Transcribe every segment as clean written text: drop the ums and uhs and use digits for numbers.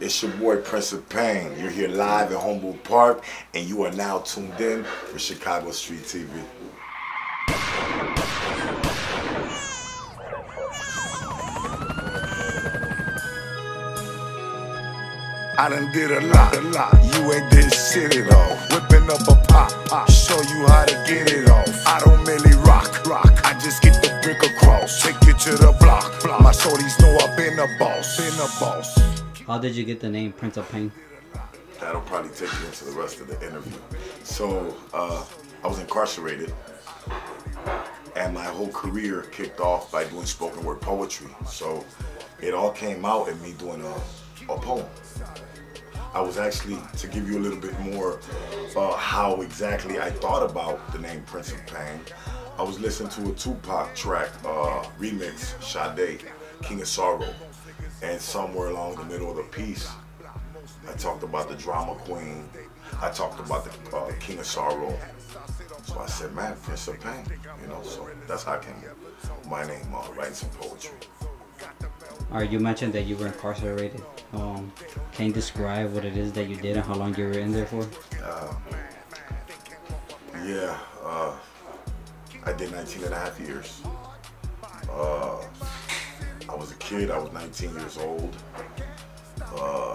It's your boy Prince of Pain. You're here live in Humboldt Park, and you are now tuned in for Chicago Street TV. I done did a lot. You ain't did shit at all. Whipping up a pop, show you how to get it off. I don't really rock. I just get the brick across. Take it to the block. My shorties know I've been a boss. How did you get the name Prince of Pain? That'll probably take you into the rest of the interview. So, I was incarcerated, and my whole career kicked off by doing spoken word poetry. So, it all came out in me doing a poem. I was actually, to give you a little bit more how exactly I thought about the name Prince of Pain, I was listening to a Tupac track, remix, Sade, King of Sorrow, and somewhere along the middle of the piece, I talked about the drama queen, I talked about the King of Sorrow, so I said, man, Prince of Pain, you know, so that's how I came with my name, writing some poetry. Alright, you mentioned that you were incarcerated. Can you describe what it is that you did and how long you were in there for? I did 19 and a half years. I was a kid, I was 19 years old.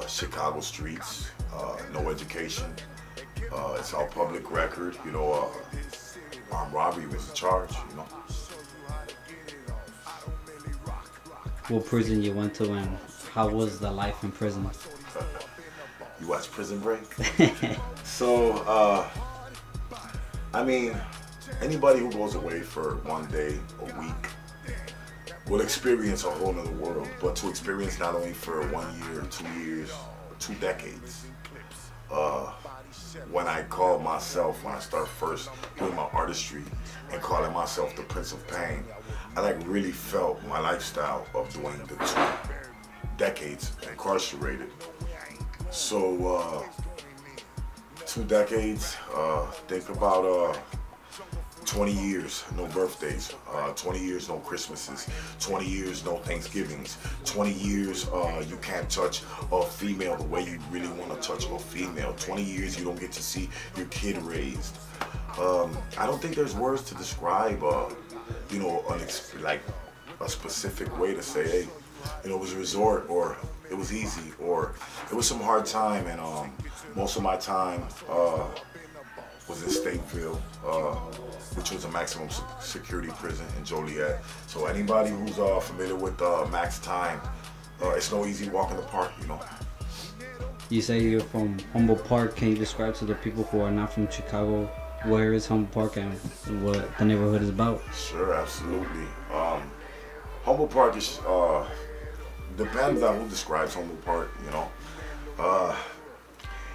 Chicago streets, no education. It's all public record, you know, armed robbery was the charge, you know. What prison you went to and how was the life in prison? You watch Prison Break? So, I mean, anybody who goes away for one day, a week, will experience a whole nother world. But to experience not only for 1 year, 2 years, 2 decades. When I called myself, when I started first doing my artistry and calling myself the Prince of Pain, I like really felt my lifestyle of doing the 2 decades incarcerated. So 2 decades, think about 20 years, no birthdays, 20 years, no Christmases, 20 years, no Thanksgivings, 20 years, you can't touch a female the way you really want to touch a female, 20 years you don't get to see your kid raised. I don't think there's words to describe, you know, like a specific way to say, hey, you know, it was a resort, or it was easy, or it was some hard time, and most of my time was in Statesville, which was a maximum security prison in Joliet. So anybody who's familiar with max time, it's no easy walk in the park, you know. You say you're from Humboldt Park. Can you describe to the people who are not from Chicago where is Humboldt Park and what the neighborhood is about? Sure, absolutely. Humboldt Park is, depends on who describes Humboldt Park, you know.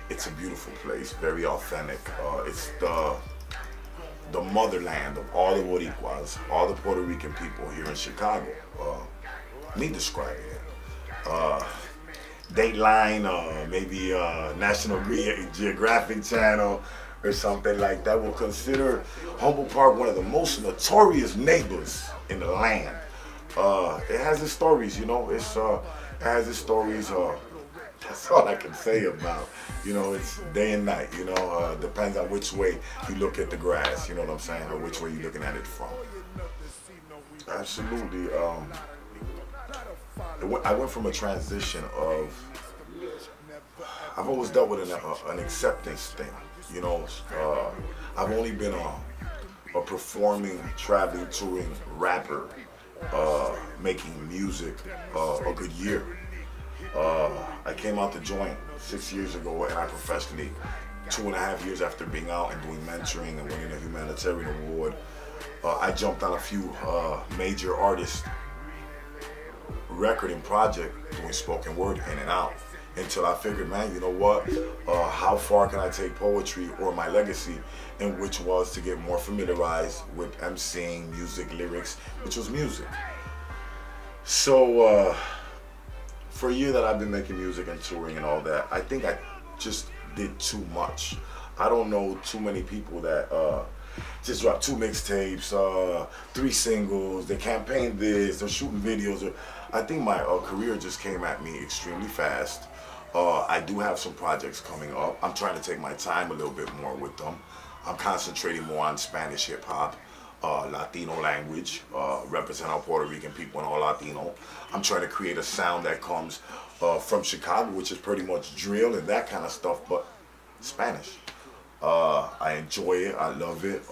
It's a beautiful place, very authentic. It's the motherland of all the Boricuas, all the Puerto Rican people here in Chicago. Me describing it. Dateline, maybe National Geographic Channel or something like that will consider Humboldt Park one of the most notorious neighbors in the land. It has its stories, you know. It has its stories. That's all I can say about, you know, it's day and night, you know, depends on which way you look at the grass, you know what I'm saying, or which way you're looking at it from. Absolutely. I went from a transition of, I've always dealt with an acceptance thing, you know. I've only been a performing, traveling, touring rapper, making music a good year. I came out the joint 6 years ago, and I professionally, 2.5 years after being out and doing mentoring and winning a Humanitarian award, I jumped on a few major artists recording project doing spoken word in and out, until I figured, man, you know what, how far can I take poetry or my legacy, and which was to get more familiarized with emceeing, music, lyrics, which was music. So for a year that I've been making music and touring and all that, I think I just did too much. I don't know too many people that just dropped 2 mixtapes, 3 singles, they campaigned this, they're shooting videos. I think my career just came at me extremely fast. I do have some projects coming up. I'm trying to take my time a little bit more with them. I'm concentrating more on Spanish hip hop, Latino language, represent our Puerto Rican people and all Latino. I'm trying to create a sound that comes from Chicago, which is pretty much drill and that kind of stuff, but Spanish. I enjoy it, I love it.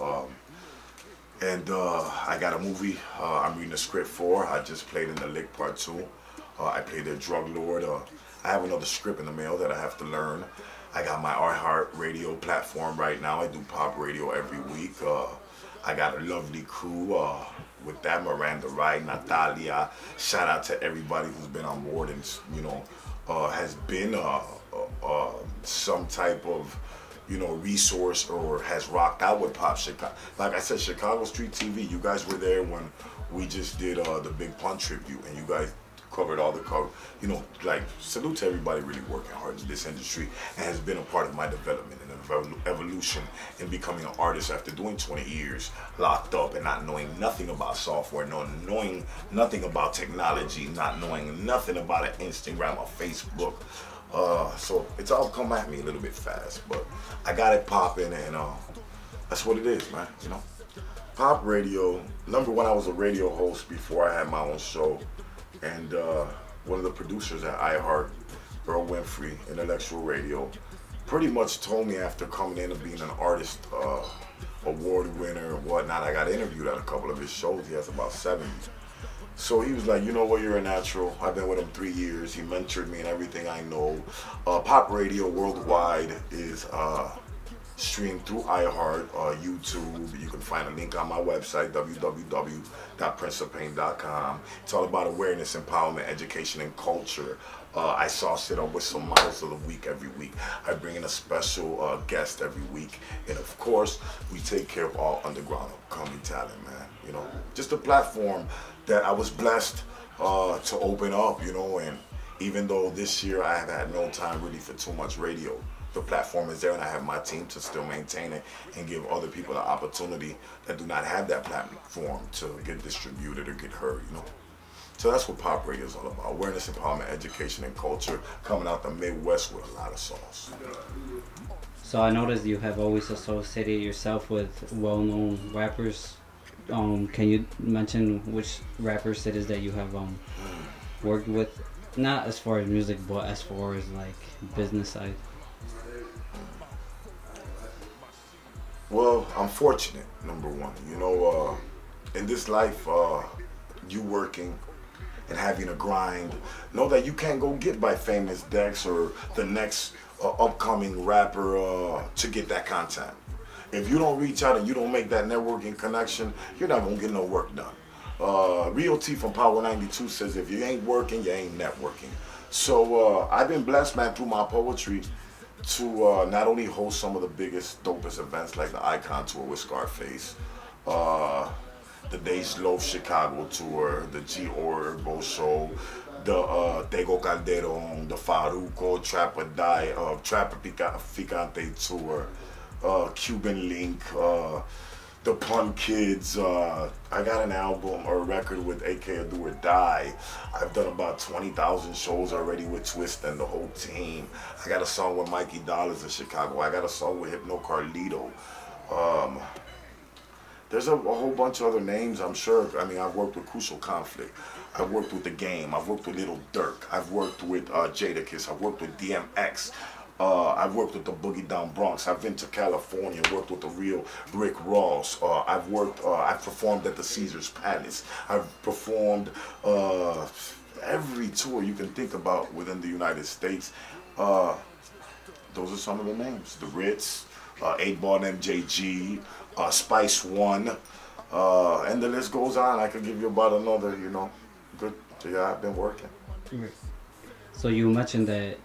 And I got a movie I'm reading a script for. I just played in The Lick Part 2. I played a drug lord. I have another script in the mail that I have to learn. I got my iHeart radio platform right now. I do pop radio every week. I got a lovely crew with that, Miranda Wright, Natalia. Shout out to everybody who's been on board and, you know, has been some type of, you know, resource or has rocked out with Pop Chicago. Like I said, Chicago Street TV, you guys were there when we just did the Big Pun tribute, and you guys covered all the cover. You know, like, salute to everybody really working hard in this industry and has been a part of my development and evolution in becoming an artist after doing 20 years locked up and not knowing nothing about software, knowing nothing about technology, not knowing nothing about an Instagram or Facebook. So it's all come at me a little bit fast, but I got it popping, and that's what it is, man. You know, pop radio. Number one, I was a radio host before I had my own show, and one of the producers at iHeart, Earl Winfrey, Intellectual Radio, pretty much told me after coming in and being an artist award winner and whatnot. I got interviewed at a couple of his shows. He has about 70. So he was like, you know what, you're a natural. I've been with him 3 years. He mentored me in everything I know. Pop radio worldwide is streamed through iHeart, YouTube. You can find a link on my website, www.princeofpain.com. It's all about awareness, empowerment, education, and culture. I sauce it up with some models of the week every week. I bring in a special guest every week. And of course, we take care of all underground upcoming talent, man. You know, just a platform that I was blessed to open up, you know, and even though this year I have had no time really for too much radio, the platform is there, and I have my team to still maintain it and give other people the opportunity that do not have that platform to get distributed or get heard, you know. So that's what pop radio is all about: awareness, empowerment, education, and culture, coming out the Midwest with a lot of sauce. So I noticed you have always associated yourself with well-known rappers. Can you mention which rappers it is that you have worked with? Not as far as music, but as far as like business side. Well, I'm fortunate, number one. You know, in this life, you working and having a grind, know that you can't go get by famous Dex or the next upcoming rapper to get that content. If you don't reach out and you don't make that networking connection, you're not gonna get no work done. Rio T from Power 92 says, if you ain't working, you ain't networking. So I've been blessed, man, through my poetry to not only host some of the biggest, dopest events like the Icon Tour with Scarface, the Days Loaf Chicago Tour, the G Orbo Show, the Tego Calderon, the Faruco Trap or Die, Trap Ficante Tour, Cuban Link, the Pun Kids. I got an album or a record with AK Do or Die. I've done about 20,000 shows already with Twist and the whole team. I got a song with Mikey Dollars of Chicago. I got a song with Hypno Carlito. There's a whole bunch of other names, I'm sure. I mean, I've worked with Crucial Conflict. I've worked with The Game. I've worked with Little Dirk. I've worked with Jadakiss. I've worked with DMX. I've worked with the Boogie Down Bronx. I've been to California, worked with the real Rick Ross. I've performed at the Caesars Palace. I've performed every tour you can think about within the United States. Those are some of the names. The Ritz, 8-Ball MJG, Spice One, and the list goes on. I could give you about another, you know, good. So yeah, I've been working. So you mentioned that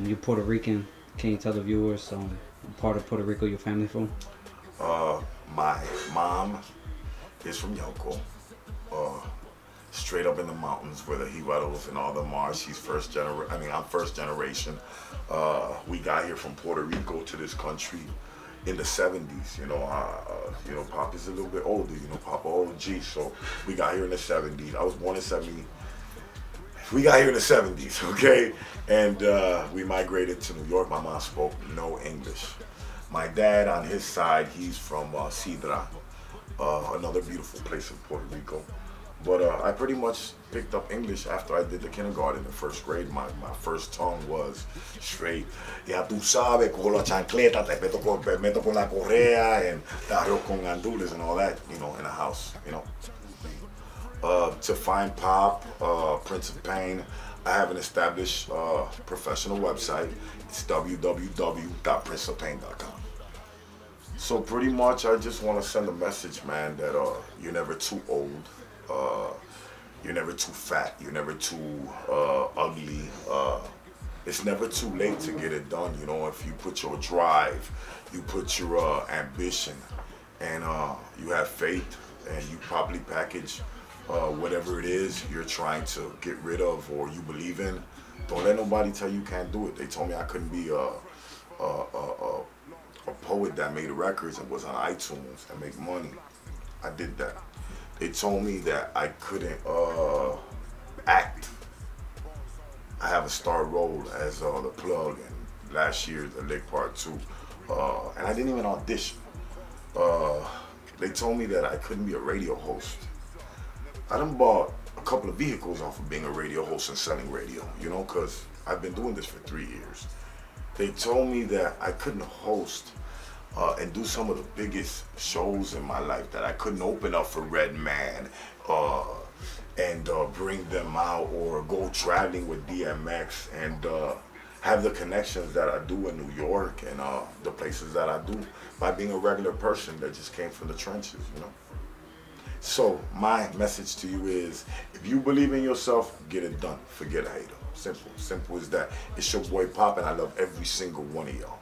you're Puerto Rican. Can you tell the viewers part of Puerto Rico your family from? My mom is from Yauco, straight up in the mountains where the Jivaros and all them are. She's first generation. I mean, I'm first generation. We got here from Puerto Rico to this country in the 70s. You know, Pop is a little bit older. You know, Papa OG. So we got here in the 70s. I was born in 70. we got here in the 70s, okay? And we migrated to New York. My mom spoke no English. My dad, on his side, he's from Sidra, another beautiful place in Puerto Rico. But I pretty much picked up English after I did the kindergarten in first grade. My first tongue was straight. Ya tú sabes, con la chancleta, te meto con la correa, and arroz con gandules and all that, you know, in the house, you know. To find Pop, Prince of Pain, I have an established professional website. It's www.princeofpain.com. So pretty much I just want to send a message, man, that you're never too old. You're never too fat. You're never too ugly. It's never too late to get it done. You know, if you put your drive, you put your ambition, and you have faith, and you properly package whatever it is you're trying to get rid of or you believe in. Don't let nobody tell you can't do it. They told me I couldn't be a poet that made records and was on iTunes and make money. I did that. They told me that I couldn't act. I have a star role as the plug in last year's The Lick Part 2. And I didn't even audition. They told me that I couldn't be a radio host. I done bought a couple of vehicles off of being a radio host and selling radio, you know, because I've been doing this for 3 years. They told me that I couldn't host and do some of the biggest shows in my life, that I couldn't open up for Redman and bring them out, or go traveling with DMX and have the connections that I do in New York and the places that I do by being a regular person that just came from the trenches, you know. So my message to you is, if you believe in yourself, get it done. Forget a hater. Simple as that. It's your boy Pop, and I love every single one of y'all.